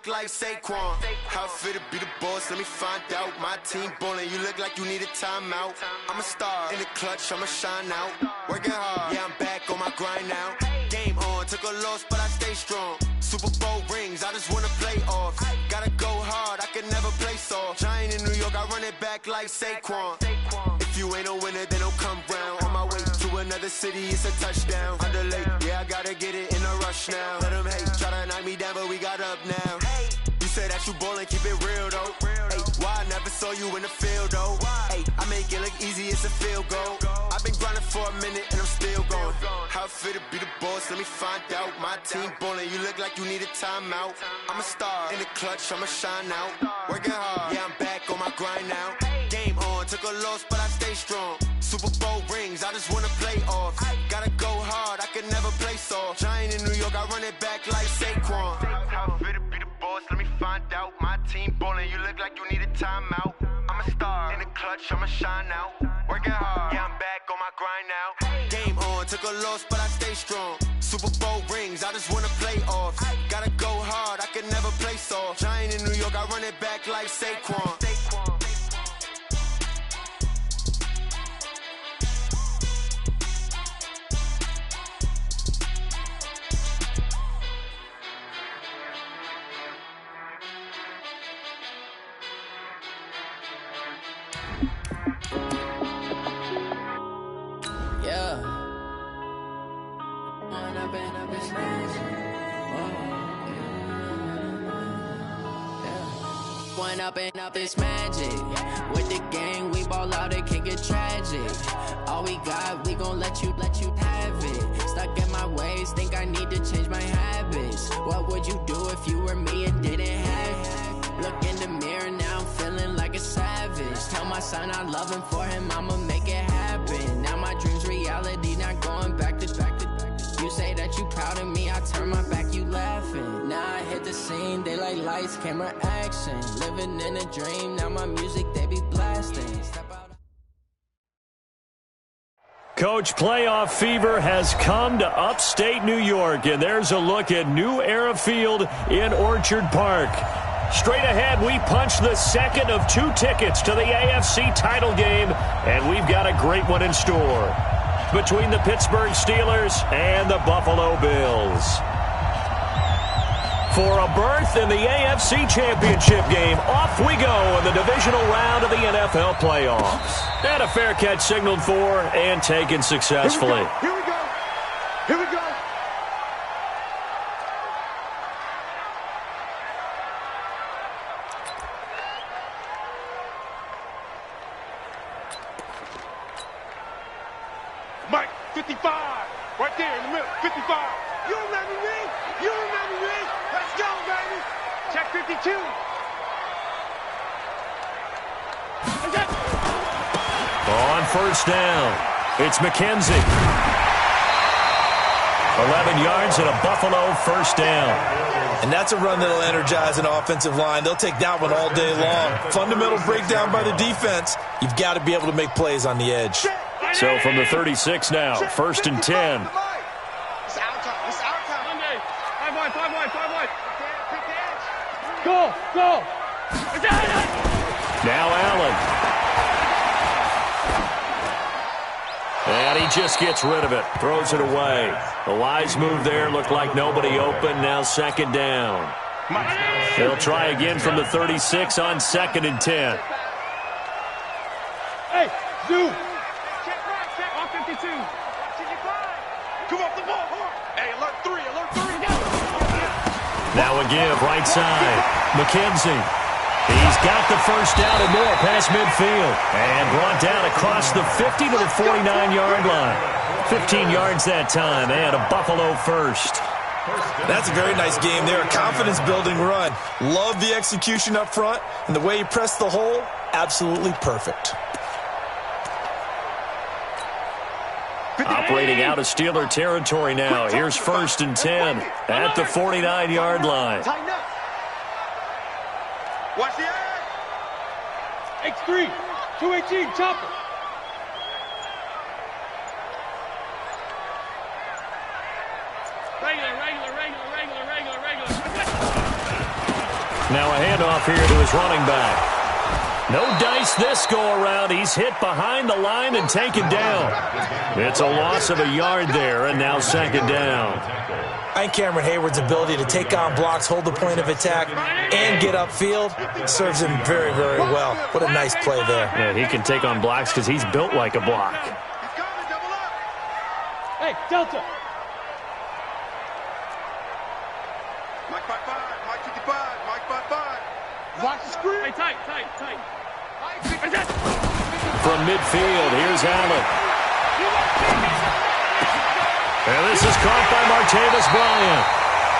back like Saquon. How fit to be the boss? Let me find out. My team ballin', you look like you need a timeout. I'm a star in the clutch, I'ma shine out. Working hard, yeah, I'm back on my grind now. Game on, took a loss, but I stay strong. Super Bowl rings, I just wanna play off. Gotta go hard, I can never play soft. Giant in New York, I run it back like Saquon. If you ain't a winner, then don't come round. On my way to another city, it's a touchdown. Underlay, yeah, I gotta get it in a rush now. Let them hate, try to knock me down, but we got up now. You say that you ballin', keep it real though. Ay, why I never saw you in the field though? Ay, I make it look easy, it's a field goal. I've been grinding for a minute and I'm still going. How fit to be the boss? Let me find out. My team ballin', you look like you need a timeout. I'm a star in the clutch, I'ma shine out. Working hard, yeah, I'm back on my grind now. Game on, took a loss, but I stay strong. Super Bowl rings, I just wanna play off. Gotta go hard, I can never play soft. Giant in New York, I run it back like Saquon. How fit to be the boss? Let me find out. My team ballin', you look like you need a timeout. I'm a star in the clutch, I'ma shine out. Working hard, yeah, I'm back on my grind now. Game on, took a loss, but I stay strong. Super Bowl rings, I just wanna play off. Gotta go hard, I can never play soft. Giant in New York, I run it back like Saquon. Up this magic. With the gang, we ball out, it can get tragic. All we got, we gon' let you have it. Stuck in my ways, think I need to change my habits. What would you do if you were me and didn't have it? Look in the mirror, now I'm feeling like a savage. Tell my son I love him, for him I'ma make it happen. Now my dream's reality, not going back to. You say that you proud of me, I turn my back, you laughing. Now I hit the scene, they like lights, camera, action. Living in a dream, now my music, they be blasting. Coach, playoff fever has come to upstate New York, and there's a look at New Era Field in Orchard Park. Straight ahead, we punch the second of 2 tickets to the AFC title game, and we've got a great one in store between the Pittsburgh Steelers and the Buffalo Bills. For a berth in the AFC Championship game, off we go in the divisional round of the NFL playoffs. And a fair catch signaled for and taken successfully. Here we go. Here we go. Mike, 55, right there in the middle, 55. You remember me? You remember me? Let's go, baby. Check 52. On first down, it's McKenzie. 11 yards and a Buffalo first down. And that's a run that'll energize an offensive line. They'll take that one all day long. Fundamental breakdown by the defense. You've got to be able to make plays on the edge. So from the 36 now, first and 10. It's our time. It's our time. Monday. 5 wide. Go. Now Allen. And he just gets rid of it. Throws it away. A wise move there. Looked like nobody open. Now second down. They'll try again from the 36 on second and 10. Hey, Zoo. Check on 52. Come off the ball. Hey, alert 3. Now a give, right side. McKenzie. He's got the first down and more past midfield. And brought down across the 50 to the 49-yard line. 15 yards that time, and a Buffalo first. That's a very nice game there. A confidence-building run. Love the execution up front, and the way he pressed the hole, absolutely perfect. Operating out of Steeler territory now. Here's first and 10 at the 49-yard line. Watch the eye. X3, 218, chopper. Regular. Now a handoff here to his running back. No dice this go-around. He's hit behind the line and taken down. It's a loss of a yard there, and now second down. I think Cameron Hayward's ability to take on blocks, hold the point of attack, and get upfield serves him very, very well. What a nice play there. Yeah, he can take on blocks because he's built like a block. Hey, Delta. Mike 5-5, Mike 55, Mike 5-5. Watch the screen. Hey, tight. From midfield, here's Allen. And this is caught by Martavis Bryant.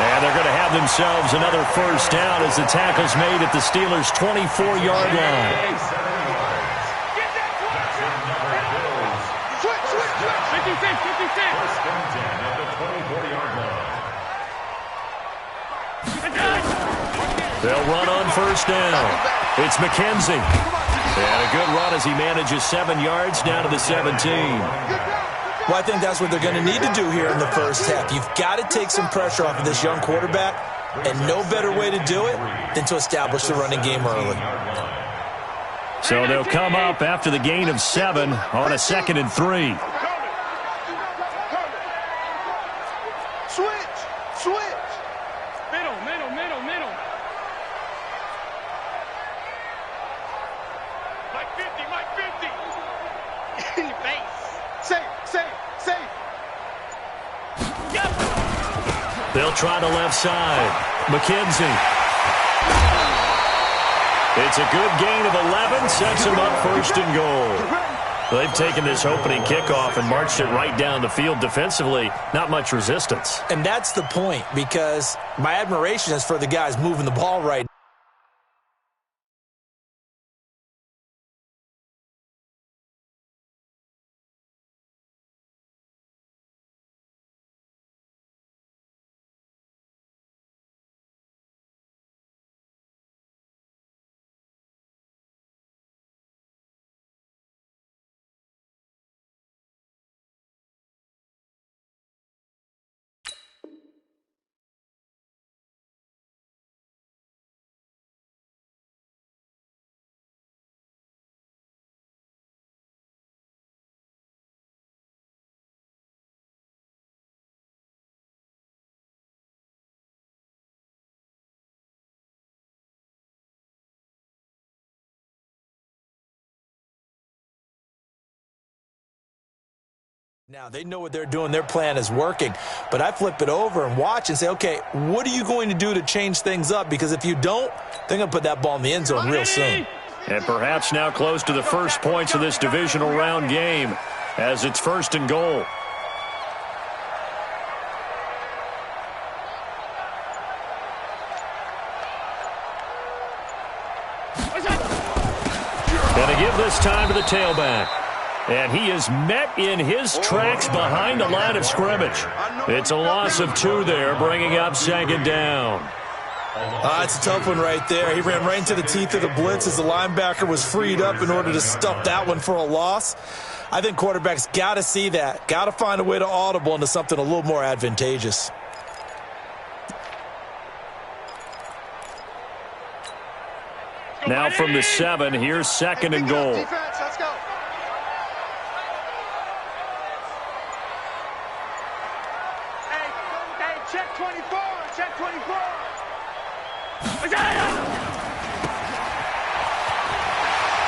And they're going to have themselves another first down as the tackle's made at the Steelers' 24-yard line. Switch. 56. They'll run on first down. It's McKenzie. And a good run as he manages 7 yards down to the 17. Well, I think that's what they're going to need to do here in the first half. You've got to take some pressure off of this young quarterback, and no better way to do it than to establish the running game early. So they'll come up after the gain of 7 on a 2nd and 3. Switch. Middle. Mike 50. In your face. Safe. Yep. They'll try the left side. McKenzie. It's a good gain of 11. Sets him up first and goal. They've taken this opening kickoff and marched it right down the field defensively. Not much resistance. And that's the point, because my admiration is for the guys moving the ball right now. Now, they know what they're doing. Their plan is working. But I flip it over and watch and say, okay, what are you going to do to change things up? Because if you don't, they're going to put that ball in the end zone real soon. And perhaps now close to the first points of this divisional round game as it's 1st and goal. Going to give this time to the tailback. And he is met in his tracks behind the line of scrimmage. It's a loss of 2 there, bringing up 2nd down. It's a tough one right there. He ran right into the teeth of the blitz as the linebacker was freed up in order to stuff that one for a loss. I think quarterbacks got to see that. Got to find a way to audible into something a little more advantageous. Now from the 7, here's 2nd and goal. Defense, let's go. Hey, check 24.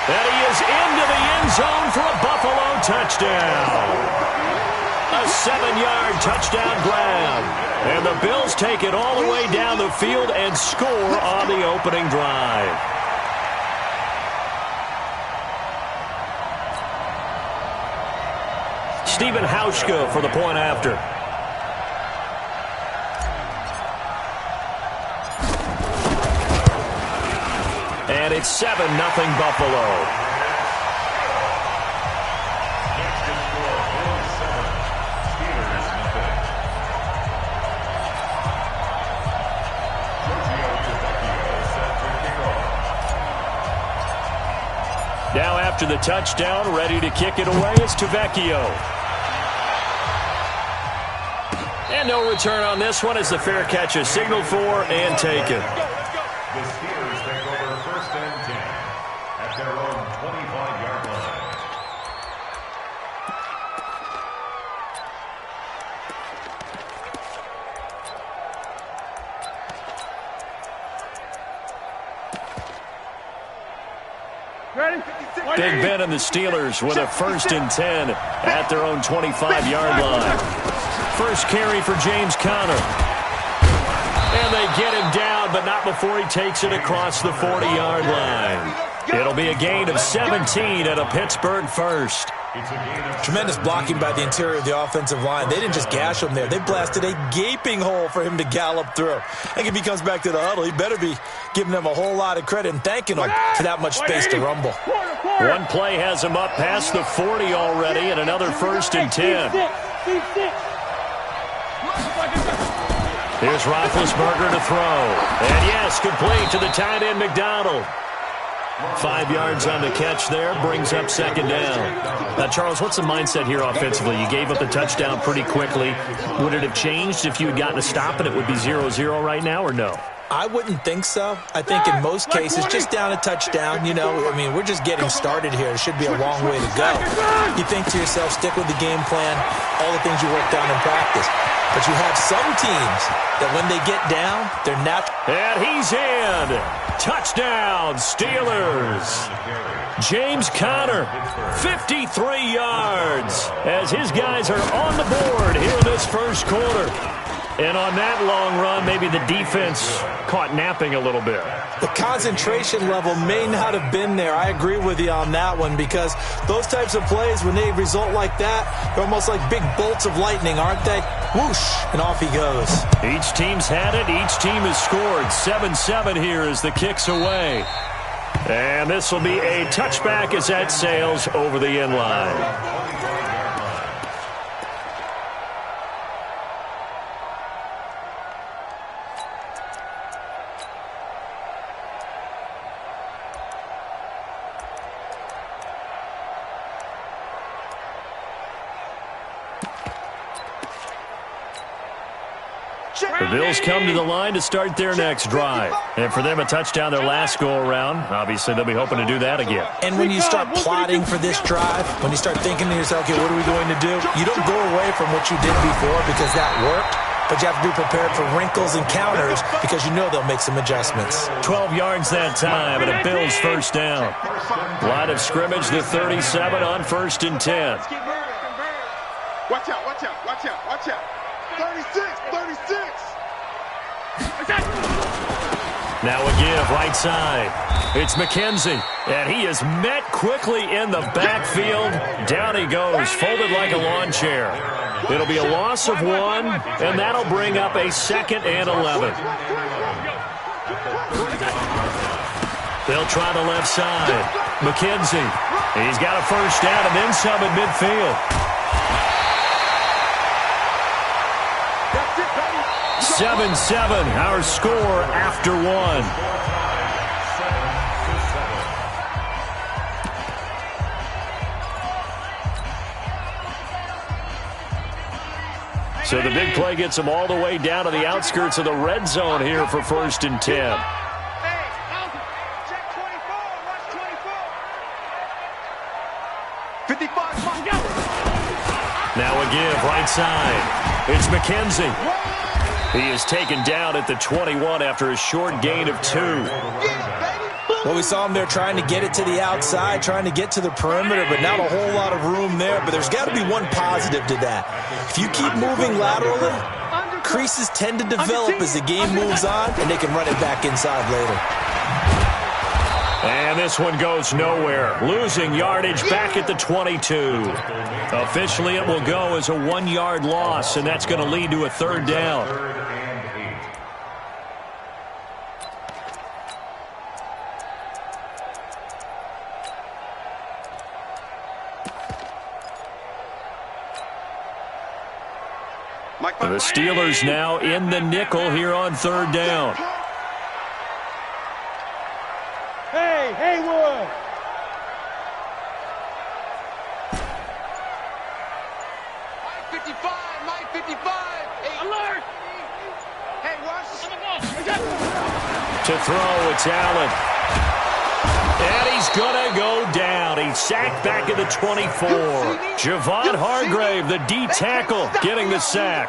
And he is into the end zone for a Buffalo touchdown. A 7-yard touchdown grab. And the Bills take it all the way down the field and score on the opening drive. Stephen Hauschka for the point after. And it's 7-0 Buffalo. Now after the touchdown, ready to kick it away is Tavecchio. And no return on this one as the fair catch is signaled for and taken. Big Ben and the Steelers with a 1st and 10 at their own 25-yard line. First carry for James Conner. And they get him down, but not before he takes it across the 40-yard line. It'll be a gain of 17 and a Pittsburgh first. Tremendous blocking by the interior of the offensive line. They didn't just gash him there. They blasted a gaping hole for him to gallop through. I think if he comes back to the huddle, he better be giving them a whole lot of credit and thanking them for that much space to rumble. One play has him up past the 40 already, and another 1st and 10. Here's Roethlisberger to throw. And yes, complete to the tight end, McDonald. 5 yards on the catch there, brings up 2nd down. Now, Charles, what's the mindset here offensively? You gave up the touchdown pretty quickly. Would it have changed if you had gotten a stop and it would be 0-0 right now, or no? I wouldn't think so. I think in most cases, just down a touchdown, you know, I mean, we're just getting started here. It should be a long way to go. You think to yourself, stick with the game plan, all the things you worked on in practice. But you have some teams that when they get down, they're not. And he's in. Touchdown, Steelers. James Conner, 53 yards, as his guys are on the board here in this first quarter. And on that long run, maybe the defense caught napping a little bit. The concentration level may not have been there. I agree with you on that one, because those types of plays, when they result like that, they're almost like big bolts of lightning, aren't they? Whoosh, and off he goes. Each team's had it. Each team has scored. 7-7 here as the kick's away. And this will be a touchback as that sails over the end line. The Bills come to the line to start their next drive. And for them, a touchdown their last go-around. Obviously, they'll be hoping to do that again. And when you start plotting for this drive, when you start thinking to yourself, okay, what are we going to do? You don't go away from what you did before because that worked, but you have to be prepared for wrinkles and counters because you know they'll make some adjustments. 12 yards that time, and a Bills first down. Line of scrimmage, the 37 on 1st and 10. Watch out, watch out, watch out, watch out. 36, 36. Now a give, right side. It's McKenzie, and he is met quickly in the backfield. Down he goes, folded like a lawn chair. It'll be a loss of 1, and that'll bring up a 2nd and 11. They'll try the left side. McKenzie, he's got a first down and then some at midfield. 7-7, our score after 1. So the big play gets them all the way down to the outskirts of the red zone here for 1st and 10. Now a give, right side. It's McKenzie. He is taken down at the 21 after a short gain of 2. Well, we saw him there trying to get it to the outside, trying to get to the perimeter, but not a whole lot of room there. But there's got to be one positive to that. If you keep moving laterally, creases tend to develop as the game moves on, and they can run it back inside later. And this one goes nowhere. Losing yardage back at the 22. Officially, it will go as a 1-yard loss, and that's going to lead to a 3rd down. The Steelers now in the nickel here on 3rd down. Hey, Haywood! Mike 55, Mike 55. Hey, alert! Hey, watch To throw, it's Allen. And he's going to go down. He he's sacked back at the 24. Javon Hargrave, the D tackle, getting the sack.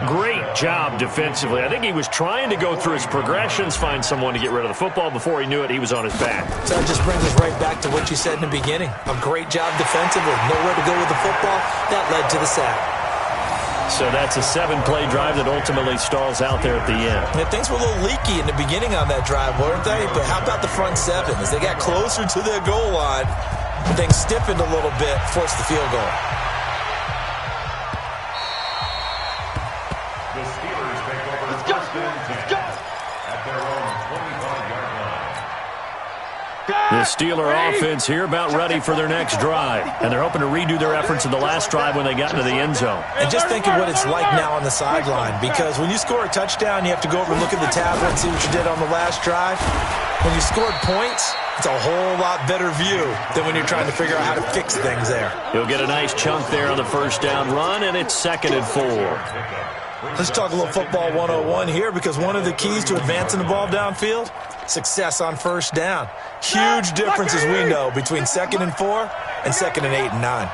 Great job defensively. I think he was trying to go through his progressions, find someone to get rid of the football. Before he knew it, he was on his back. So it just brings us right back to what you said in the beginning. A great job defensively. Nowhere to go with the football. That led to the sack. So that's a 7-play drive that ultimately stalls out there at the end. Yeah, things were a little leaky in the beginning on that drive, weren't they? But how about the front seven? As they got closer to their goal line, things stiffened a little bit, forced the field goal. The Steelers take over first and 10 at their own 25-yard line. The Steeler offense here about ready for their next drive. And they're hoping to redo their efforts in the last drive when they got into the end zone. And just think of what it's like now on the sideline, because when you score a touchdown, you have to go over and look at the tablet and see what you did on the last drive. When you scored points, it's a whole lot better view than when you're trying to figure out how to fix things there. He'll get a nice chunk there on the first down run, and it's 2nd and 4. Let's talk a little football 101 here, because one of the keys to advancing the ball downfield, success on first down. Huge differences we know between 2nd and 4 and 2nd and 8 and 9.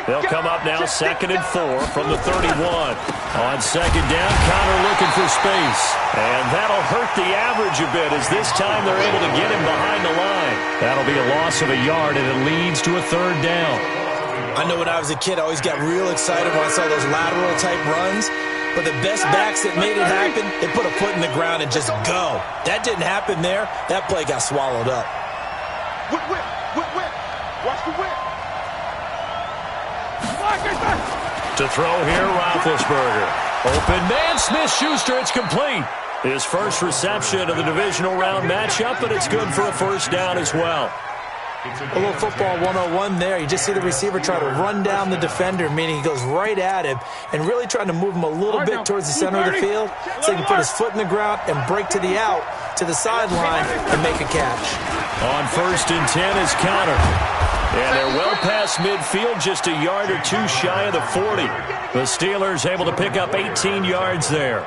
They'll come up now 2nd and 4 from the 31. On 2nd down, Connor looking for space. And that'll hurt the average a bit, as this time they're able to get him behind the line. That'll be a loss of a yard, and it leads to a 3rd down. I know when I was a kid, I always got real excited when I saw those lateral-type runs. But the best backs that made it happen, they put a foot in the ground and just go. That didn't happen there. That play got swallowed up. Whip, whip, whip, whip. Watch the whip. To throw here, Roethlisberger. Open man, Smith-Schuster, it's complete. His first reception of the divisional round matchup, but it's good for a first down as well. A little football 101 there. You just see the receiver try to run down the defender, meaning he goes right at him and really trying to move him a little bit towards the center of the field so he can put his foot in the ground and break to the out, to the sideline, and make a catch. On 1st and 10 is Connor. And they're well past midfield, just a yard or two shy of the 40. The Steelers able to pick up 18 yards there.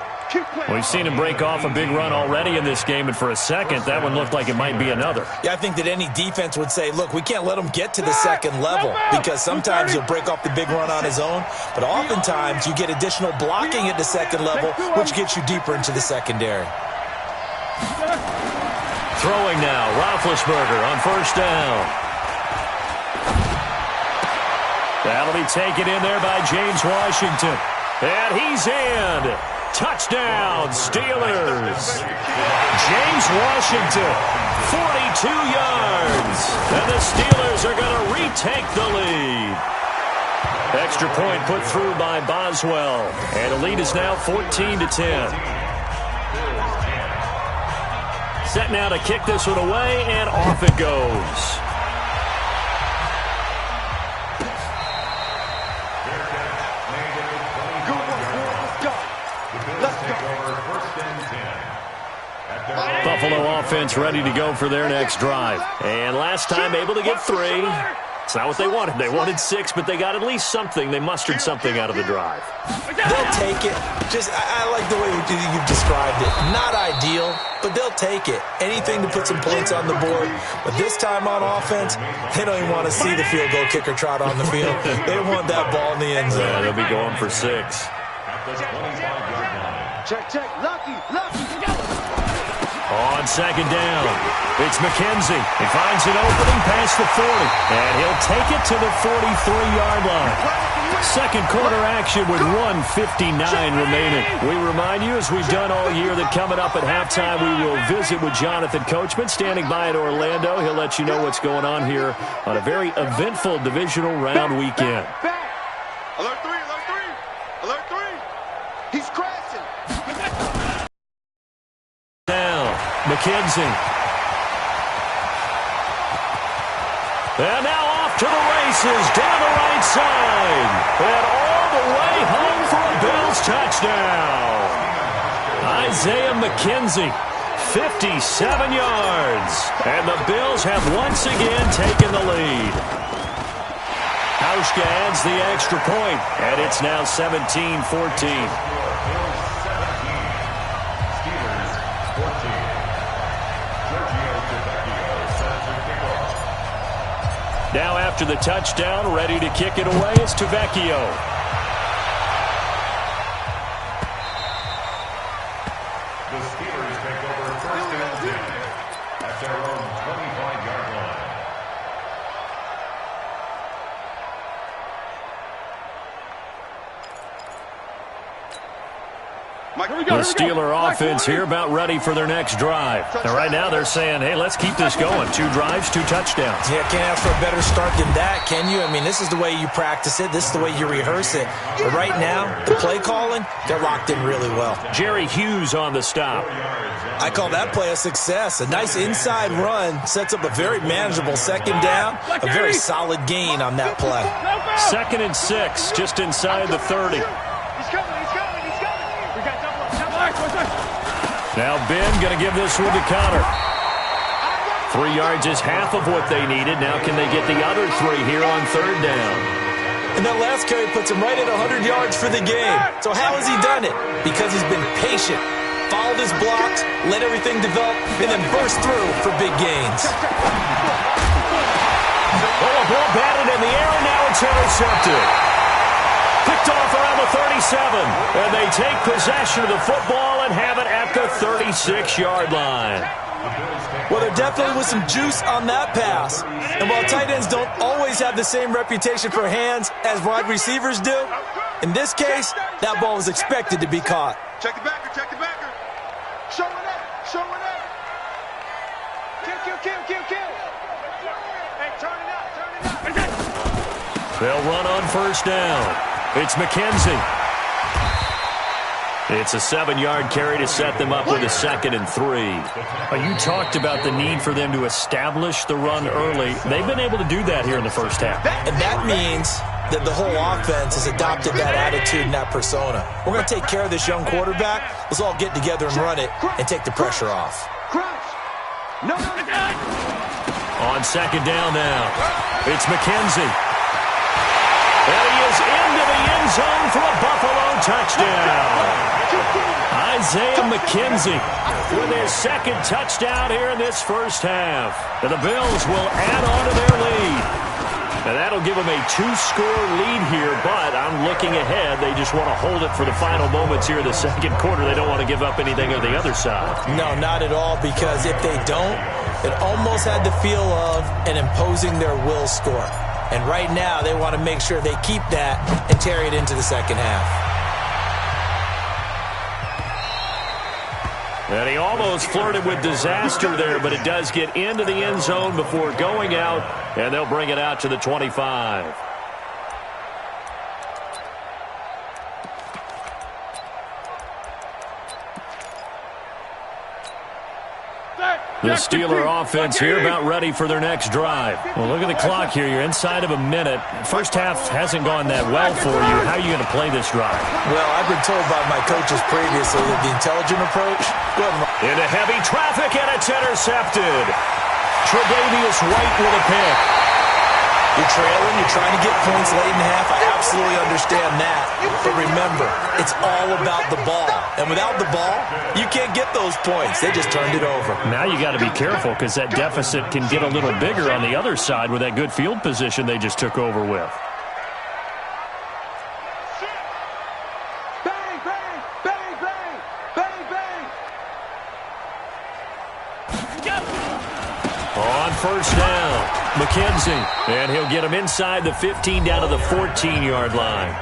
We've seen him break off a big run already in this game, and for a second, that one looked like it might be another. Yeah, I think that any defense would say, look, we can't let him get to the second level, because sometimes he'll break off the big run on his own, but oftentimes you get additional blocking at the second level, which gets you deeper into the secondary. Throwing now, Roethlisberger on 1st down. That'll be taken in there by James Washington. And he's in. Touchdown, Steelers. James Washington, 42 yards. And the Steelers are going to retake the lead. Extra point put through by Boswell. And the lead is now 14-10. Set now to kick this one away, and off it goes. Buffalo offense ready to go for their next drive. And last time able to get 3. It's not what they wanted. They wanted 6, but they got at least something. They mustered something out of the drive. They'll take it. I like the way you've described it. Not ideal, but they'll take it. Anything to put some points on the board. But this time on offense, they don't even want to see the field goal kicker trot on the field. They want that ball in the end zone. Yeah, they'll be going for 6. Check, check. Lucky, lucky. On 2nd down, it's McKenzie. He finds an opening past the 40, and he'll take it to the 43-yard line. Second quarter action with 1:59 remaining. We remind you, as we've done all year, that coming up at halftime, we will visit with Jonathan Coachman, standing by in Orlando. He'll let you know what's going on here on a very eventful divisional round weekend. Alert 3, alert 3, alert 3. He's crashing. Down, McKenzie. And now off to the races, down the right side. And all the way home for a Bills touchdown. Isaiah McKenzie, 57 yards. And the Bills have once again taken the lead. Hauschka adds the extra point, and it's now 17-14. Now after the touchdown, ready to kick it away is Tavecchio. The Steelers take over first and 10 at their own 25-yard line. The Steeler offense here about ready for their next drive. And right now they're saying, hey, let's keep this going. 2 drives, 2 touchdowns. Yeah, can't ask for a better start than that, can you? I mean, this is the way you practice it. This is the way you rehearse it. But right now, the play calling, they're locked in really well. Jerry Hughes on the stop. I call that play a success. A nice inside run sets up a very manageable second down, a very solid gain on that play. 2nd and 6, just inside the 30. Now Ben going to give this one to Connor. 3 yards is half of what they needed. Now can they get the other 3 here on 3rd down? And that last carry puts him right at 100 yards for the game. So how has he done it? Because he's been patient, followed his blocks, let everything develop, and then burst through for big gains. Oh, a ball batted in the air, and now it's intercepted. Picked off around the 37, and they take possession of the football and have it at the 36-yard line. Well, there definitely was some juice on that pass. And while tight ends don't always have the same reputation for hands as wide receivers do, in this case, that ball was expected to be caught. Check the backer, check the backer. Show it up, show it up. Kill. Hey, turn it up. They'll run on 1st down. It's McKenzie. It's a 7-yard carry to set them up with a 2nd and 3. You talked about the need for them to establish the run early. They've been able to do that here in the first half. And that means that the whole offense has adopted that attitude and that persona. We're going to take care of this young quarterback. Let's all get together and run it and take the pressure off. On 2nd down now, it's McKenzie. And he is into the end zone for a Buffalo touchdown. Isaiah McKenzie with his 2nd touchdown here in this first half. And the Bills will add on to their lead. And that'll give them a 2-score lead here, but I'm looking ahead. They just want to hold it for the final moments here in the 2nd quarter. They don't want to give up anything on the other side. No, not at all, because if they don't, it almost had the feel of an imposing their will score. And right now, they want to make sure they keep that and carry it into the 2nd half. And he almost flirted with disaster there, but it does get into the end zone before going out, and they'll bring it out to the 25. The Steeler offense here about ready for their next drive. Well, look at the clock here. You're inside of a minute. First half hasn't gone that well for you. How are you going to play this drive? Well, I've been told by my coaches previously that the intelligent approach. Into heavy traffic, and it's intercepted. Tre'Davious White with a pick. You're trailing, you're trying to get points late in the half. I absolutely understand that. But remember, it's all about the ball. And without the ball, you can't get those points. They just turned it over. Now you got to be careful because that deficit can get a little bigger on the other side with that good field position they just took over with. Bang, bang, bang, bang, bang, bang. On 1st down, McKenzie, and he'll get him inside the 15 down to the 14-yard line.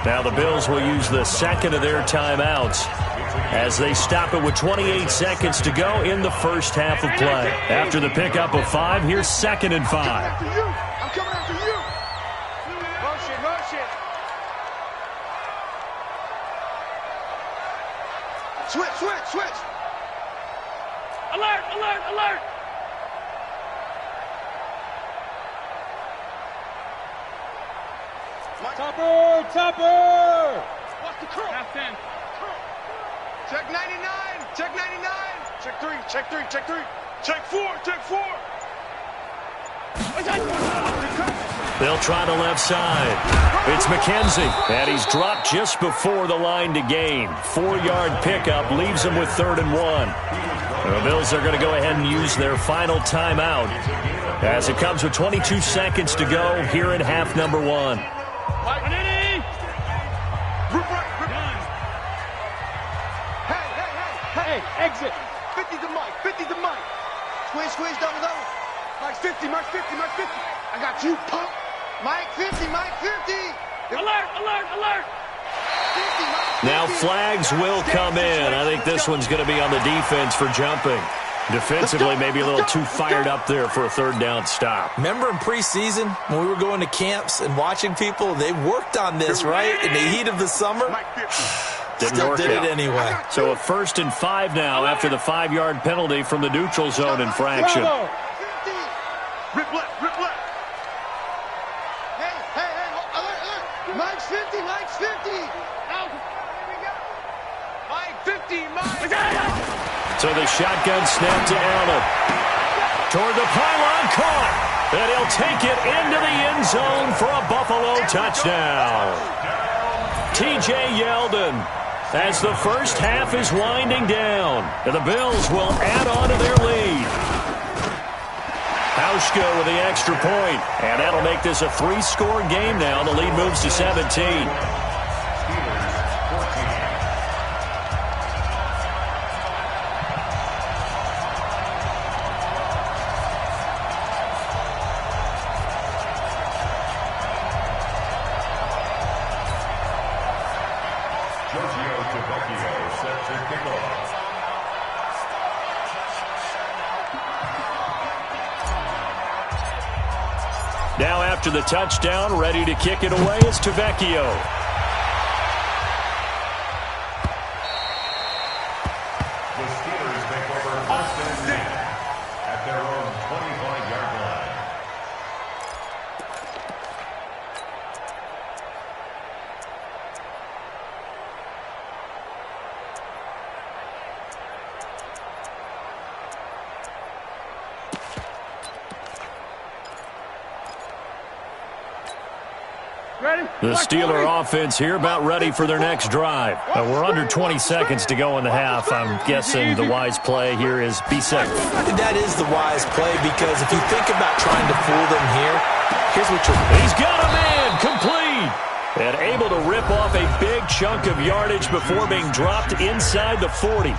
Now the Bills will use the 2nd of their timeouts as they stop it with 28 seconds to go in the first half of play. After the pickup of 5, here's 2nd and 5. I'm coming after you. Motion. Switch. Alert. Topper! Watch the curl. Half 10. Check 99. Check 3. Check 4. They'll try the left side. It's McKenzie, and he's dropped just before the line to gain. 4-yard pickup leaves him with 3rd and 1. The Bills are going to go ahead and use their final timeout as it comes with 22 seconds to go here in half number one. Hey, exit. 50 to Mike, 50 to Mike. Squeeze, double. Mike's 50, Mike's 50, Mike's 50. I got you, punk. Mike 50, Mike 50. Alert. 50, Mike 50. Now flags will come in. I think this one's going to be on the defense for jumping. Defensively, maybe a little too fired up there for a third down stop. Remember in preseason when we were going to camps and watching people, they worked on this, right? In the heat of the summer. Still did it anyway. So a 1st and 5 now after the 5-yard penalty from the neutral zone infraction. Rip left. Hey, alert. Mike's 50, Mike's 50. Out. Here we go. Mike 50, Mike. So the shotgun snap to Allen. Toward the pylon, caught. And he'll take it into the end zone for a Buffalo touchdown. T.J. Yeldon, as the first half is winding down, and the Bills will add on to their lead. Hauschka with the extra point, and that'll make this a 3-score game now. The lead moves to 17. Now after the touchdown, ready to kick it away is Tavecchio. The Steelers take over 1st and 10 at their own 25-yard line. The Steeler offense here about ready for their next drive. We're under 20 seconds to go in the half. I'm guessing the wise play here is be safe. That is the wise play because if you think about trying to fool them here, here's what you're... He's got a man complete. And able to rip off a big chunk of yardage before being dropped inside the 40.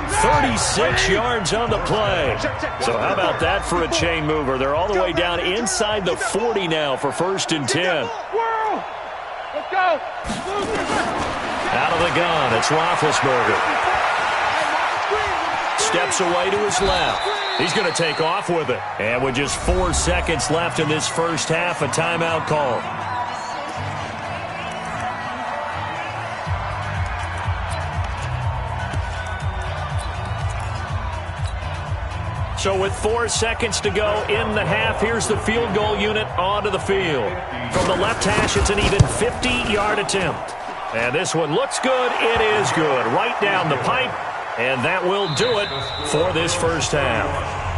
36 yards on the play. So how about that for a chain mover? They're all the way down inside the 40 now for 1st and 10. Let's go. Out of the gun, it's Roethlisberger. Steps away to his left. He's going to take off with it. And with just 4 seconds left in this first half, a timeout call. So with 4 seconds to go in the half, here's the field goal unit onto the field. From the left hash, it's an even 50-yard attempt. And this one looks good. It is good. Right down the pipe. And that will do it for this first half.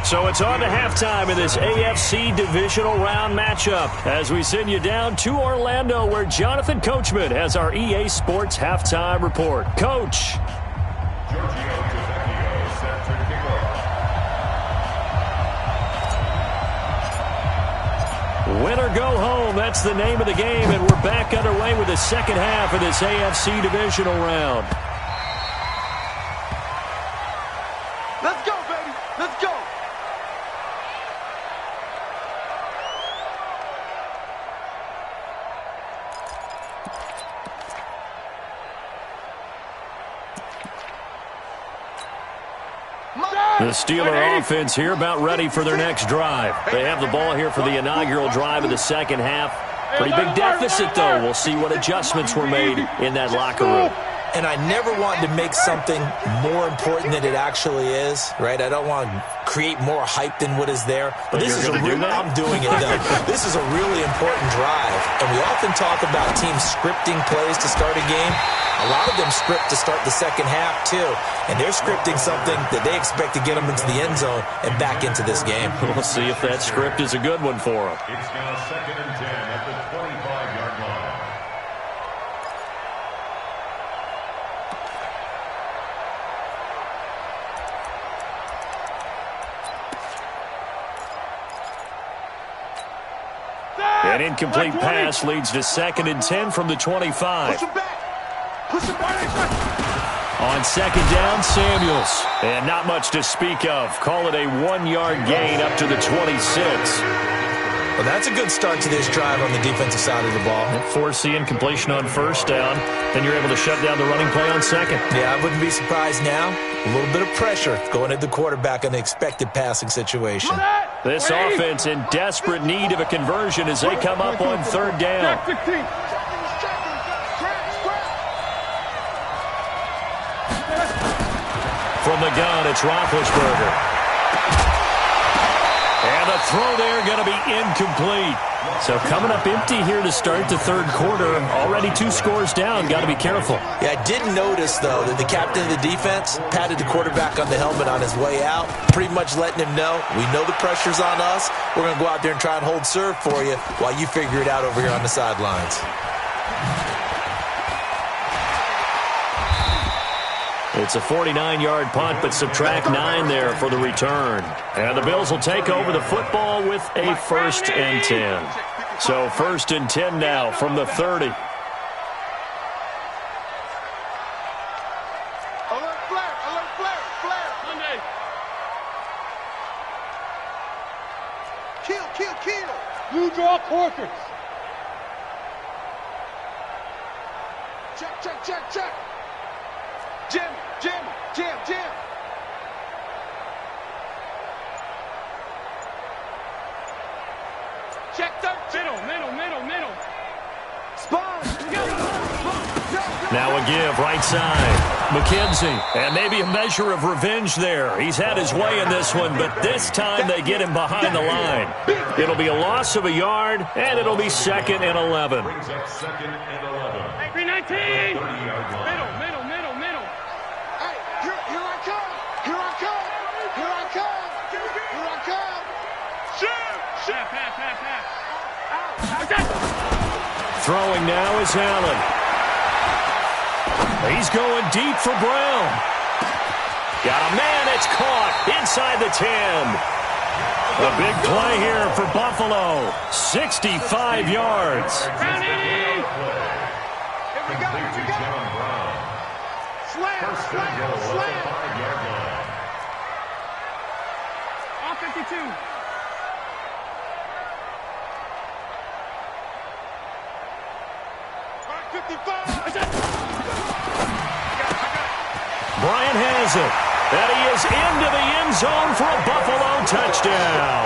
So it's on to halftime in this AFC divisional round matchup as we send you down to Orlando where Jonathan Coachman has our EA Sports halftime report. Coach. Win or go home, that's the name of the game, and we're back underway with the second half of this AFC divisional round. Let's go, baby. Let's go. The Steeler offense here about ready for their next drive. They have the ball here for the inaugural drive of the second half. Pretty big deficit, though. We'll see what adjustments were made in that locker room. And I never wanted to make something more important than it actually is, right? I don't want to create more hype than what is there. But this is a real, I'm doing it, though. This is a really important drive. And we often talk about teams scripting plays to start a game. A lot of them script to start the second half, too. And they're scripting something that they expect to get them into the end zone and back into this game. We'll see if that script is a good one for them. It's now 2nd and 10 at the 25-yard line. An incomplete pass leads to 2nd and 10 from the 25. Push him back. Push him back. On 2nd down, Samuels. And not much to speak of. Call it a 1-yard gain up to the 26. Well, that's a good start to this drive on the defensive side of the ball. Force the incompletion on 1st down. Then you're able to shut down the running play on 2nd. Yeah, I wouldn't be surprised now. A little bit of pressure going at the quarterback in the expected passing situation. This offense in desperate need of a conversion as they come up on 3rd down. From the gun, it's Roethlisberger. And the throw there going to be incomplete. So coming up empty here to start the 3rd quarter. Already 2 scores down. Got to be careful. Yeah, I did notice, though, that the captain of the defense patted the quarterback on the helmet on his way out, pretty much letting him know, we know the pressure's on us. We're going to go out there and try and hold serve for you while you figure it out over here on the sidelines. It's a 49-yard punt, but subtract 9 there for the return. And the Bills will take over the football with a 1st and 10. So 1st and 10 now from the 30. Alert flare, alert flare, flare. Sunday. Kill. Blue draw quarters. Check. Jim. Check middle. Spawn. Now a give, right side. McKenzie, and maybe a measure of revenge there. He's had his way in this one, but this time they get him behind the line. It'll be a loss of a yard, and it'll be 2nd and 11. Brings up 2nd and 11. 319. 30-yard line. Middle. Hey, here I come. Shoot. Throwing now is Allen. He's going deep for Brown. Got a man, it's caught inside the 10. A big play here for Buffalo. 65 yards. Here we go. Slam. 5-yard line. On 52. Bryant has it. And he is into the end zone for a Buffalo touchdown.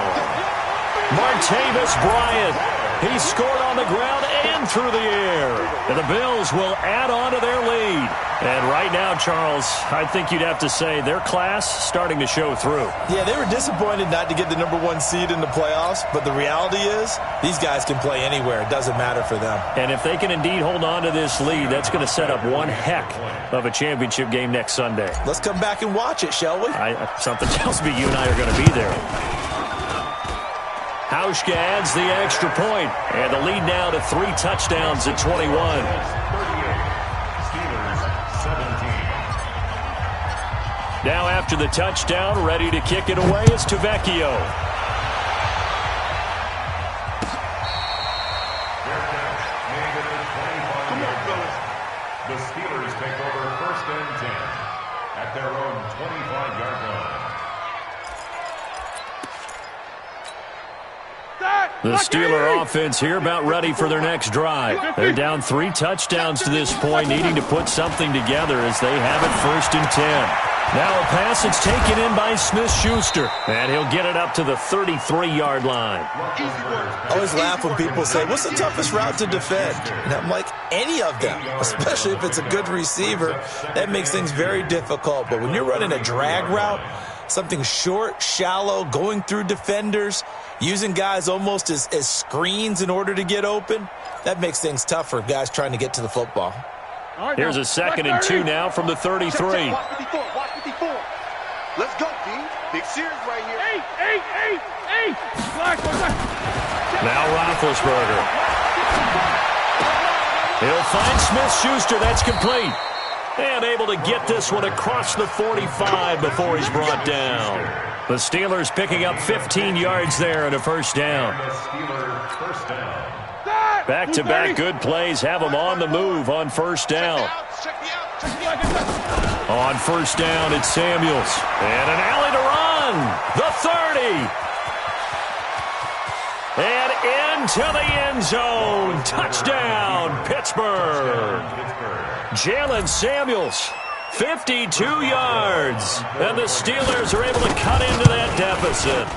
Martavis Bryant. He scored on the ground and through the air. And the Bills will add on to their lead. And right now, Charles, I think you'd have to say their class starting to show through. Yeah, they were disappointed not to get the #1 seed in the playoffs, but the reality is these guys can play anywhere. It doesn't matter for them. And if they can indeed hold on to this lead, that's going to set up one heck of a championship game next Sunday. Let's come back and watch it, shall we? Something tells me you and I are going to be there. Hauschka adds the extra point, and the lead now to 3 touchdowns at 21. Now after the touchdown, ready to kick it away is Tavecchio. The Steelers take over 1st and 10 at their own 25-yard line. The Steeler offense here about ready for their next drive. They're down 3 touchdowns to this point, needing to put something together as they have it 1st and 10. Now a pass that's taken in by Smith-Schuster, and he'll get it up to the 33-yard line. I always laugh when people say, what's the toughest route to defend? And I'm like, any of them, especially if it's a good receiver. That makes things very difficult. But when you're running a drag route, something short, shallow, going through defenders, using guys almost as screens in order to get open, that makes things tough for guys trying to get to the football. Here's a 2nd and 2 now from the 33. Watch 54. Let's go, D. Big series right here. Hey. Now Roethlisberger. He'll find Smith-Schuster. That's complete. And able to get this one across the 45 before he's brought down. The Steelers picking up 15 yards there and a first down. The Steelers first down. Back-to-back good plays have them on the move on first down. On first down, it's Samuels. And an alley to run. The 30. And into the end zone. Touchdown, Pittsburgh. Jalen Samuels, 52 yards. And the Steelers are able to cut into that deficit.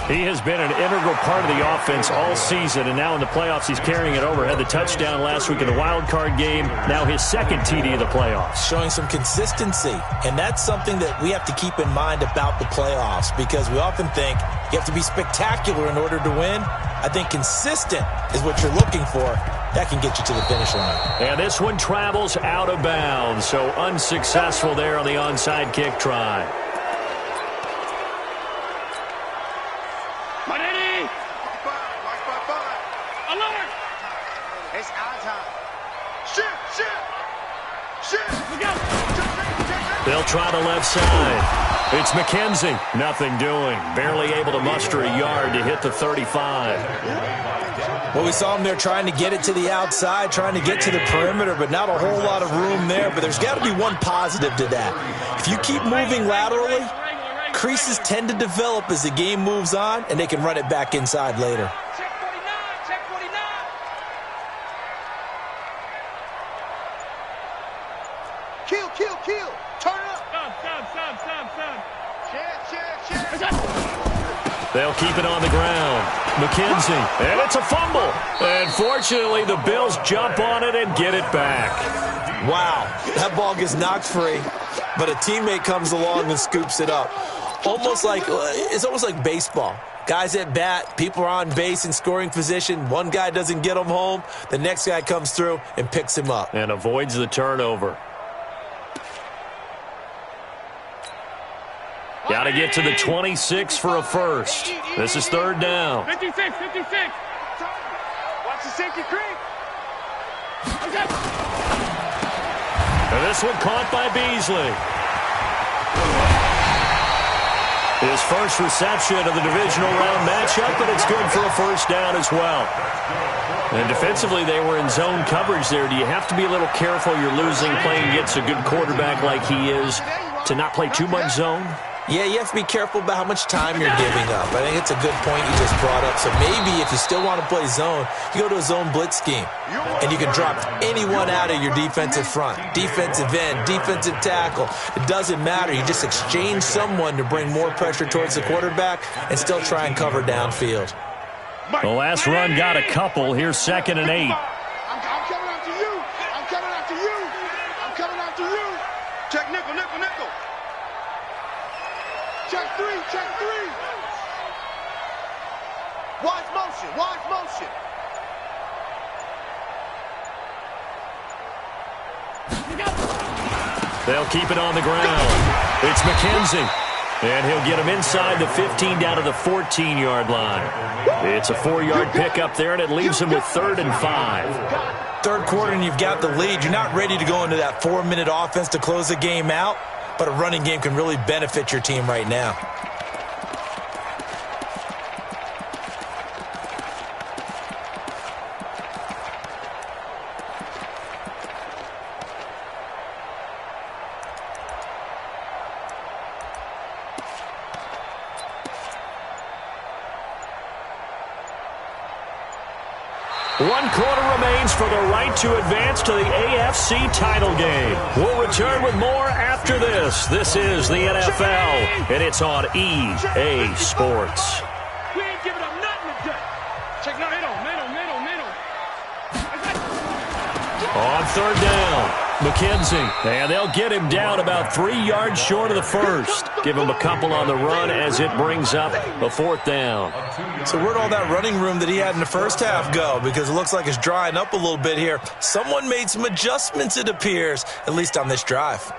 He has been an integral part of the offense all season, and now in the playoffs he's carrying it over. Had the touchdown last week in the wild card game, now his second TD of the playoffs. Showing some consistency, and that's something that we have to keep in mind about the playoffs, because we often think you have to be spectacular in order to win. I think consistent is what you're looking for. That can get you to the finish line. And this one travels out of bounds, so unsuccessful there on the onside kick try. They'll try the left side. It's McKenzie. Nothing doing. Barely able to muster a yard to hit the 35. Well, we saw him there trying to get it to the outside, trying to get to the perimeter, but not a whole lot of room there. But there's got to be one positive to that. If you keep moving laterally, creases tend to develop as the game moves on, and they can run it back inside later. Kill. Turn it up. They'll keep it on the ground. McKenzie, and it's a fumble. And fortunately, the Bills jump on it and get it back. Wow, that ball gets knocked free, but a teammate comes along and scoops it up. It's almost like baseball. Guys at bat, people are on base in scoring position. One guy doesn't get him home. The next guy comes through and picks him up. And avoids the turnover. Got to get to the 26 for a first. This is third down. 56. Watch the safety creep. And this one caught by Beasley. His first reception of the divisional round matchup, but it's good for a first down as well. And defensively, they were in zone coverage there. Do you have to be a little careful? You're losing, playing against a good quarterback like he is, to not play too much zone? Yeah, you have to be careful about how much time you're giving up. I think it's a good point you just brought up. So maybe if you still want to play zone, you go to a zone blitz scheme. And you can drop anyone out of your defensive front. Defensive end, defensive tackle. It doesn't matter. You just exchange someone to bring more pressure towards the quarterback and still try and cover downfield. The last run got a couple. Here's 2nd and 8. I'm coming after you. Check nickel. Check three. Watch motion. They'll keep it on the ground. It's McKenzie. And he'll get him inside the 15 down to the 14-yard line. It's a 4-yard pickup there, and it leaves him with 3rd and 5. Third quarter, and you've got the lead. You're not ready to go into that 4-minute offense to close the game out, but a running game can really benefit your team right now. One quarter remains for the right to advance to the AFC title game. We'll return with more after this. This is the NFL, and it's on EA Sports. We ain't giving up nothing today. Check now, middle. On third down, McKenzie. And they'll get him down about 3 yards short of the first. Give him a couple on the run as it brings up a 4th down. So where'd all that running room that he had in the first half go? Because it looks like it's drying up a little bit here. Someone made some adjustments, it appears, at least on this drive.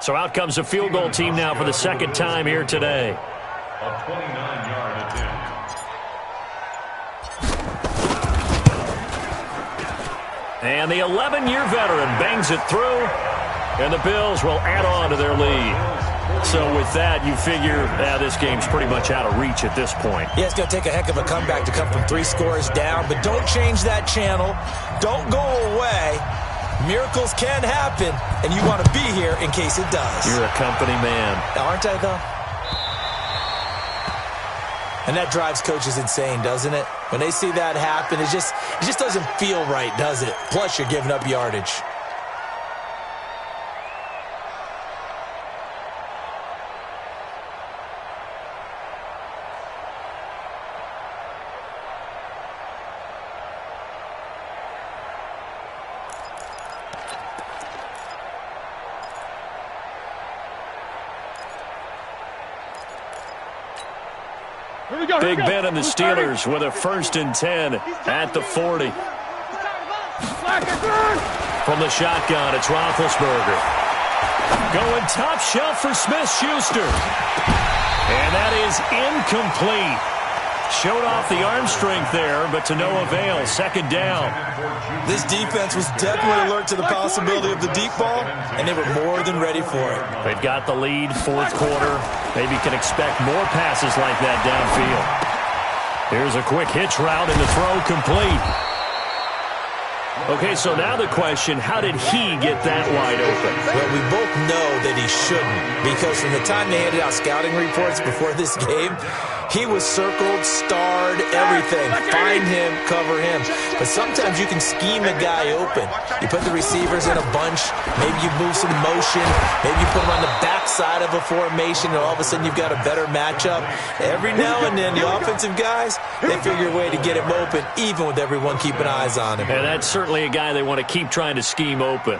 So out comes a field goal team now for the second time here today. A 29-yard attempt. And the 11-year veteran bangs it through, and the Bills will add on to their lead. So with that, you figure this game's pretty much out of reach at this point. Yeah, it's going to take a heck of a comeback to come from 3 scores down, but don't change that channel. Don't go away. Miracles can happen, and you want to be here in case it does. You're a company man. Aren't I, though? And that drives coaches insane, doesn't it? When they see that happen, it just doesn't feel right, does it? Plus, you're giving up yardage. Big Ben and the Steelers with a 1st and 10 at the 40. From the shotgun, it's Roethlisberger. Going top shelf for Smith-Schuster. And that is incomplete. Showed off the arm strength there, but to no avail. 2nd down. This defense was definitely alert to the possibility of the deep ball, and they were more than ready for it. They've got the lead, 4th quarter. Maybe can expect more passes like that downfield. Here's a quick hitch route, and the throw complete. Okay, so now the question, how did he get that wide open? Well, we both know that he shouldn't, because from the time they handed out scouting reports before this game, he was circled, starred, everything. Find him, cover him. But sometimes you can scheme a guy open. You put the receivers in a bunch. Maybe you move some motion. Maybe you put them on the backside of a formation, and all of a sudden you've got a better matchup. Every now and then, the offensive guys, they figure a way to get him open, even with everyone keeping eyes on him. And that's certainly a guy they want to keep trying to scheme open.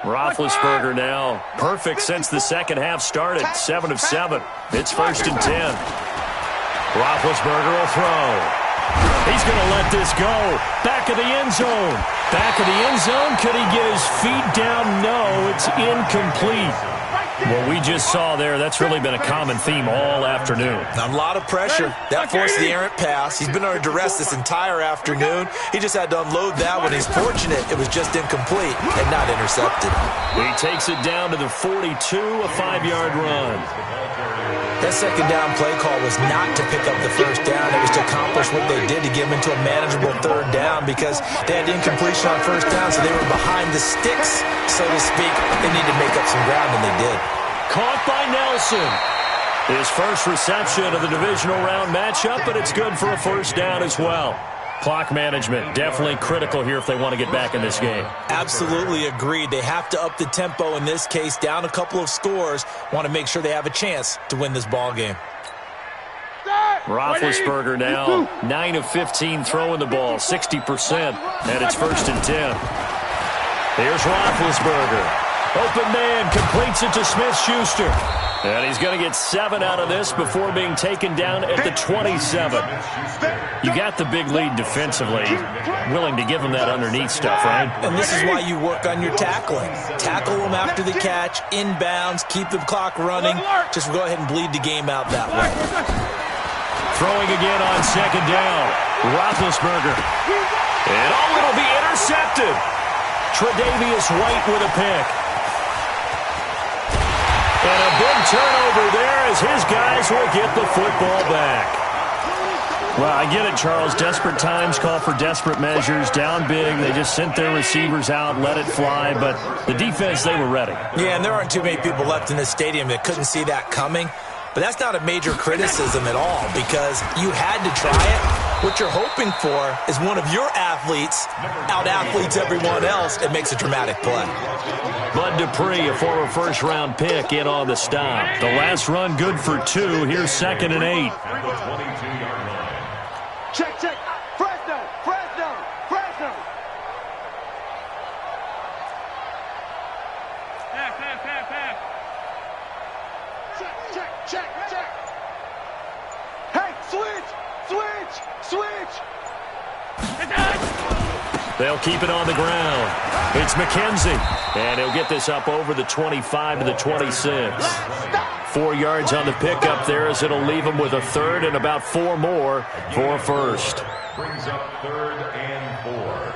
Roethlisberger now perfect since the 2nd half started. 7 of 7. It's 1st and 10. Roethlisberger will throw. He's going to let this go. Back of the end zone. Back of the end zone. Could he get his feet down? No, it's incomplete. What we just saw there, that's really been a common theme all afternoon. A lot of pressure. That forced the errant pass. He's been under duress this entire afternoon. He just had to unload that one. He's fortunate it was just incomplete and not intercepted. He takes it down to the 42, a 5-yard run. That 2nd down play call was not to pick up the 1st down. It was to accomplish what they did, to get them into a manageable 3rd down, because they had incompletion on 1st down, so they were behind the sticks, so to speak. They needed to make up some ground, and they did. Caught by Nelson. His first reception of the divisional round matchup, but it's good for a 1st down as well. Clock management, definitely critical here if they want to get back in this game. Absolutely agreed. They have to up the tempo in this case, down a couple of scores. Want to make sure they have a chance to win this ball game. Roethlisberger now 9 of 15 throwing the ball, 60%, and it's 1st and 10. Here's Roethlisberger. Open man, completes it to Smith-Schuster. And he's going to get 7 out of this before being taken down at the 27. You got the big lead defensively. Willing to give him that underneath stuff, right? And this is why you work on your tackling. Tackle them after the catch, inbounds, keep the clock running. Just go ahead and bleed the game out that way. Throwing again on 2nd down. Roethlisberger. And it'll be intercepted. Tre'Davious White with a pick. And a big turnover there as his guys will get the football back. Well, I get it, Charles. Desperate times call for desperate measures. Down big, they just sent their receivers out, let it fly. But the defense, they were ready. Yeah, and there aren't too many people left in this stadium that couldn't see that coming. But that's not a major criticism at all, because you had to try it. What you're hoping for is one of your athletes out-athletes everyone else and makes a dramatic play. Bud Dupree, a former first-round pick, in on the stop. The last run good for 2. Here's 2nd and 8. Check, check. Fresno, Fresno, Fresno. Pass. Check. Hey, switch. They'll keep it on the ground. It's McKenzie, and he'll get this up over the 25 to the 26. 4 yards on the pickup there as it'll leave him with a third and about 4 more for a first. Brings up 3rd and 4.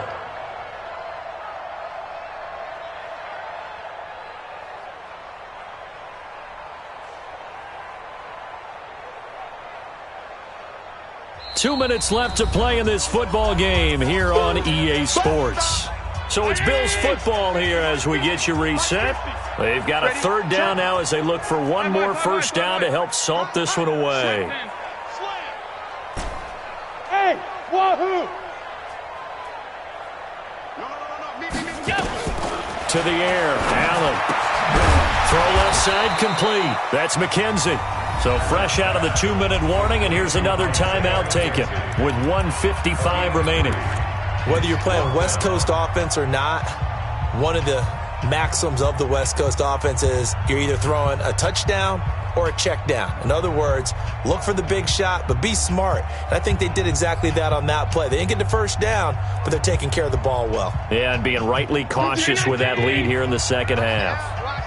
Two minutes left to play in this football game here on EA Sports. So it's Bills football here as we get you reset. They've got a third down now as they look for one more first down to help salt this one away. Hey, wahoo! To the air, Allen. Throw left side complete. That's McKenzie. So fresh out of the 2-minute warning, and here's another timeout taken with 1:55 remaining. Whether you're playing West Coast offense or not, one of the maxims of the West Coast offense is you're either throwing a touchdown or a check down. In other words, look for the big shot, but be smart. And I think they did exactly that on that play. They didn't get the first down, but they're taking care of the ball well. Yeah, and being rightly cautious with that lead here in the second half.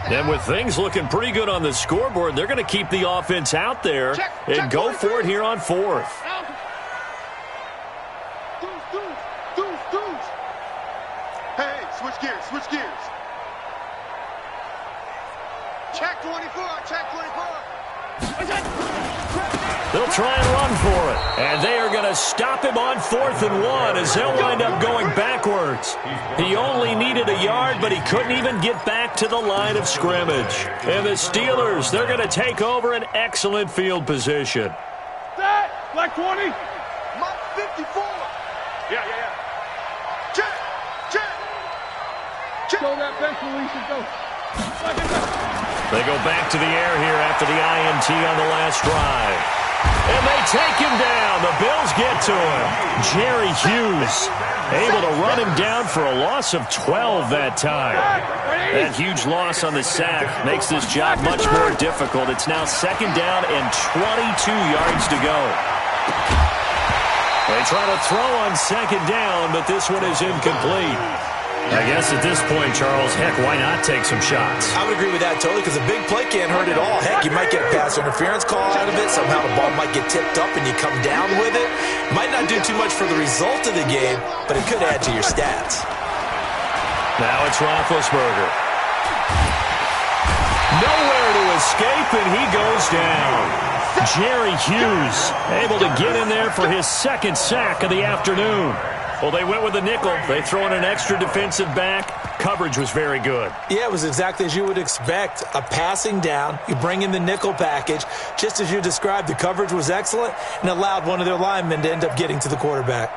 And with things looking pretty good on the scoreboard, they're going to keep the offense out there and go for it here on 4th. Hey, switch gears, switch gears. Check 24, check 24. They'll try and run for it. And they are going to stop him on 4th and 1 as they'll wind up going backwards. He only needed a yard, but he couldn't even get back to the line of scrimmage. And the Steelers, they're going to take over an excellent field position. That, like 20. My 54. Yeah. Check. Go that bench, Felicia, go. They go back to the air here after the INT on the last drive. And they take him down. The Bills get to him. Jerry Hughes able to run him down for a loss of 12 that time. That huge loss on the sack makes this job much more difficult. It's now 2nd down and 22 yards to go. They try to throw on 2nd down, but this one is incomplete. I guess at this point, Charles, heck, why not take some shots? I would agree with that totally because a big play can't hurt at all. Heck, you might get a pass interference call out of it. Somehow the ball might get tipped up and you come down with it. Might not do too much for the result of the game, but it could add to your stats. Now it's Roethlisberger. Nowhere to escape, and he goes down. Jerry Hughes able to get in there for his 2nd sack of the afternoon. Well, they went with a nickel. They throw in an extra defensive back. Coverage was very good. Yeah, it was exactly as you would expect. A passing down. You bring in the nickel package. Just as you described, the coverage was excellent and allowed one of their linemen to end up getting to the quarterback.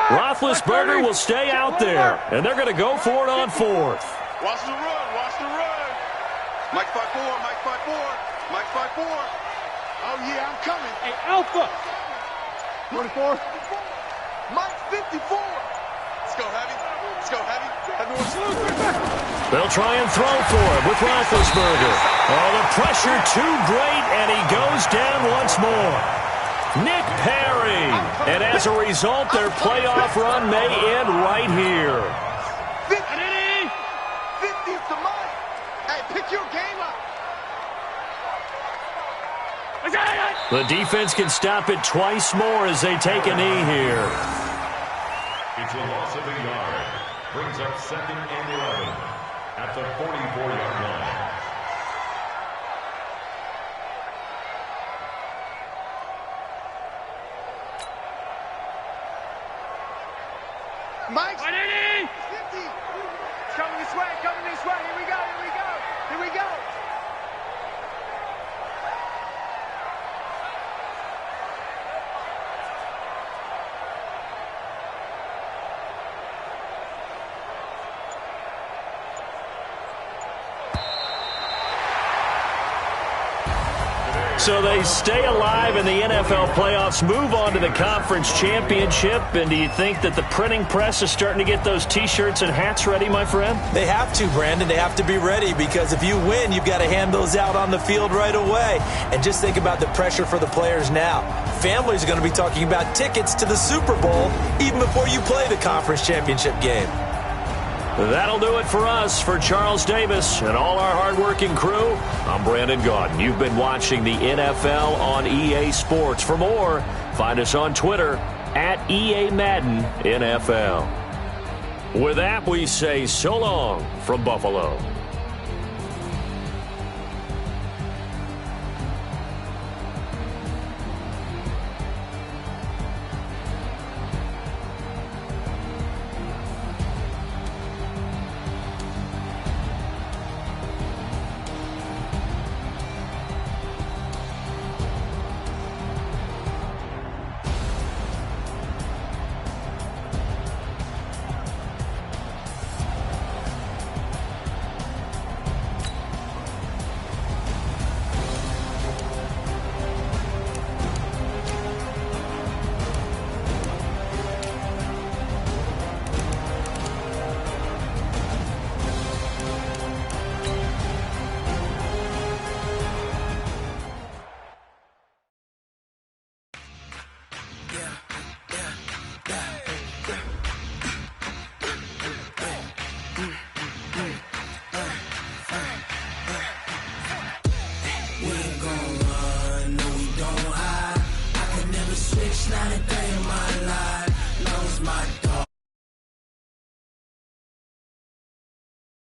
Roethlisberger will stay out there, and they're going to go for it on 4th. Watch the run, watch the run. Mike 5-4, Mike 5-4, Mike 5-4. Oh, yeah, I'm coming. Hey, Alpha. 24. Mike 54. Let's go, Heavy. Let's go, Heavy. Everyone salute. They'll try and throw for it with Roethlisberger. Oh, the pressure too great, and he goes down once more. Nick Perry. And as a result, their playoff run may end right here. 50 to Mike. Hey, pick your game up. The defense can stop it twice more as they take a knee here. It's a loss of a yard. Brings up 2nd and 11 at the 44-yard line. Mike. 50. It's coming this way, coming this way. Here we go, here we go, here we go. So they stay alive in the NFL playoffs, move on to the conference championship, and do you think that the printing press is starting to get those T-shirts and hats ready, my friend? They have to, Brandon. They have to be ready because if you win, you've got to hand those out on the field right away. And just think about the pressure for the players now. Families are going to be talking about tickets to the Super Bowl even before you play the conference championship game. That'll do it for us. For Charles Davis and all our hardworking crew, I'm Brandon Gaudin. You've been watching the NFL on EA Sports. For more, find us on Twitter at EA Madden NFL. With that, we say so long from Buffalo.